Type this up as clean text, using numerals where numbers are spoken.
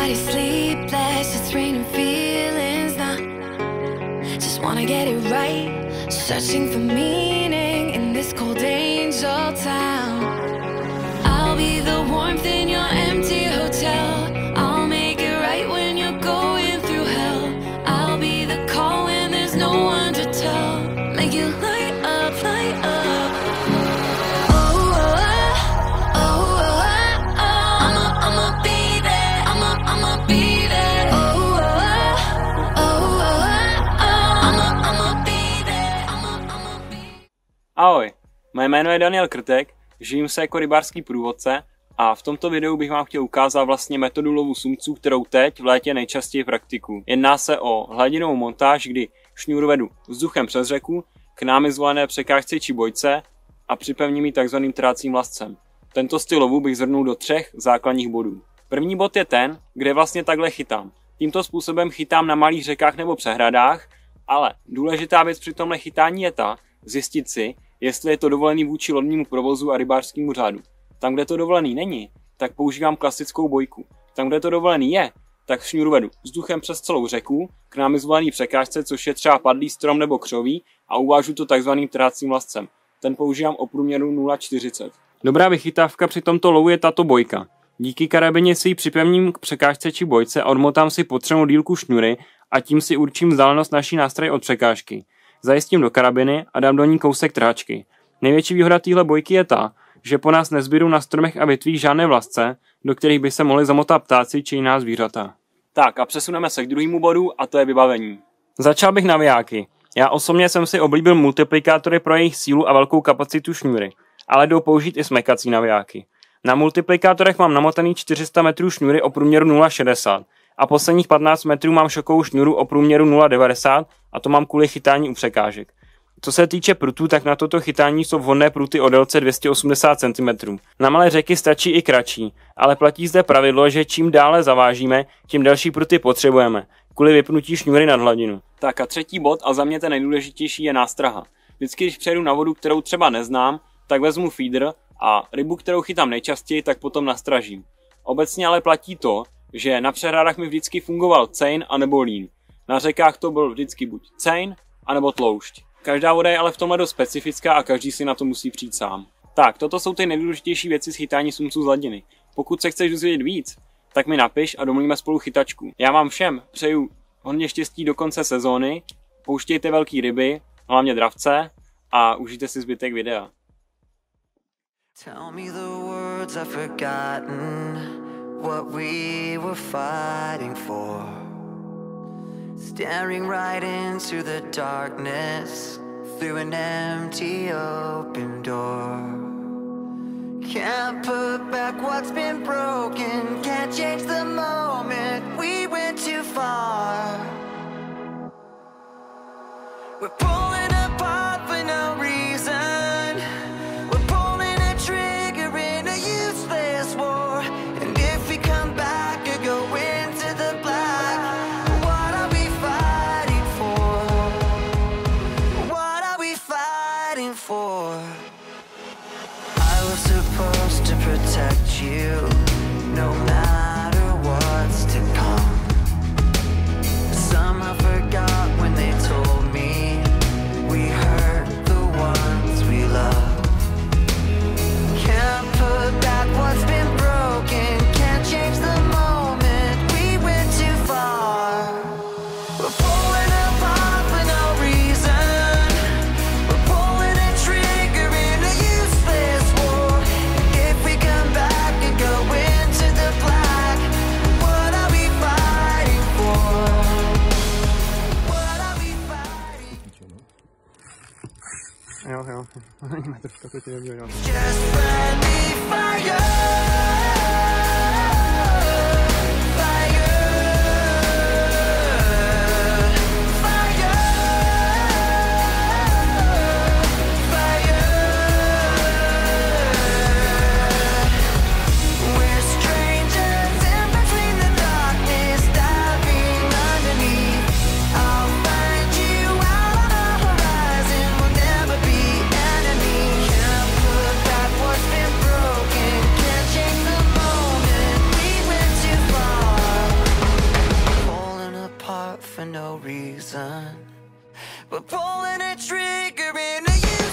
body sleepless, it's raining feelings now. Just wanna get it right, searching for meaning in this cold angel town. I'll be the warmth in your empty hotel. I'll make it right when you're going through hell. I'll be the call when there's no one to tell. Make you light up, light up. Ahoj, moje jméno je Daniel Krtek, živím se jako rybářský průvodce a v tomto videu bych vám chtěl ukázat vlastně metodu lovu sumců, kterou teď v létě nejčastěji praktikuju. Jedná se o hladinovou montáž, kdy šňůru vedu vzduchem přes řeku k námi zvolené překážce či bojce a připevním ji takzvaným trácím lascem. Tento styl lovu bych zhrnul do 3 základních bodů. První bod je ten, kde vlastně takhle chytám. Tímto způsobem chytám na malých řekách nebo přehradách, ale důležitá věc při tomhle chytání je ta, zjistit si, jestli je to dovolený vůči lodnímu provozu a rybářskému řádu. Tam, kde to dovolený není, tak používám klasickou bojku. Tam, kde to dovolený je, tak šňůru vedu vzduchem přes celou řeku k námi zvolený překážce, což je třeba padlý strom nebo křoví, a uvážu to takzvaným trácím lascem. Ten používám o průměru 0,40. Dobrá vychytávka při tomto lovu je tato bojka. Díky karabině si ji připevním k překážce či bojce a odmotám si potřebnou dílku šňůry a tím si určím vzdálenost naší nástrahy od překážky. Zajistím do karabiny a dám do ní kousek trhačky. Největší výhoda téhle bojky je ta, že po nás nezbydou na stromech a větvích žádné vlasce, do kterých by se mohli zamotat ptáci či jiná zvířata. Tak a přesuneme se k druhému bodu a to je vybavení. Začal bych navijáky. Já osobně jsem si oblíbil multiplikátory pro jejich sílu a velkou kapacitu šňůry, ale jdou použít i smekací navijáky. Na multiplikátorech mám namotaný 400 metrů šňůry o průměru 0,60 a posledních 15 metrů mám šokovou šňůru o průměru 0,90 a to mám kvůli chytání u překážek. Co se týče prutů, tak na toto chytání jsou vhodné pruty o délce 280 cm. Na malé řeky stačí i kratší, ale platí zde pravidlo, že čím dále zavážíme, tím delší pruty potřebujeme, kvůli vypnutí šňůry nad hladinu. Tak a třetí bod, a za mě ten nejdůležitější, je nástraha. Vždycky, když přejdu na vodu, kterou třeba neznám, tak vezmu feeder a rybu, kterou chytám nejčastěji, tak potom nastražím. Obecně ale platí to, že na přehrádách mi vždycky fungoval cein anebo lín. Na řekách to byl vždycky buď cein anebo tloušť. Každá voda je ale v tomhle dost specifická a každý si na to musí přijít sám. Tak, toto jsou ty nejdůležitější věci z chytání sumců z hladiny. Pokud se chceš dozvědět víc, tak mi napiš a domluvíme spolu chytačku. Já vám všem přeju hodně štěstí do konce sezóny, pouštějte velký ryby, hlavně dravce, a užijte si zbytek videa. Tell me the words I've forgotten, what we were fighting for. Staring right into the darkness, through an empty open door. Can't put back what's been broken, can't change the moment, we went too far. We're pulling apart for no reason, we're pulling a trigger in a useless war. And if we come back or go into the black, what are we fighting for? What are we fighting for? I was supposed to protect you, no matter what's to come. Somehow forgot when they told me we hurt the ones we love. Can't put back what's been broken, can't change the moment, we went too far. We're pulling apart for no reason, we're pulling a trigger in a useless war. If we come back and go into the black, what are we fighting for? What are we fighting for? Jo, trošku to tě nebylo. Just friendly fire. Change apart for no reason. We're pulling a trigger in a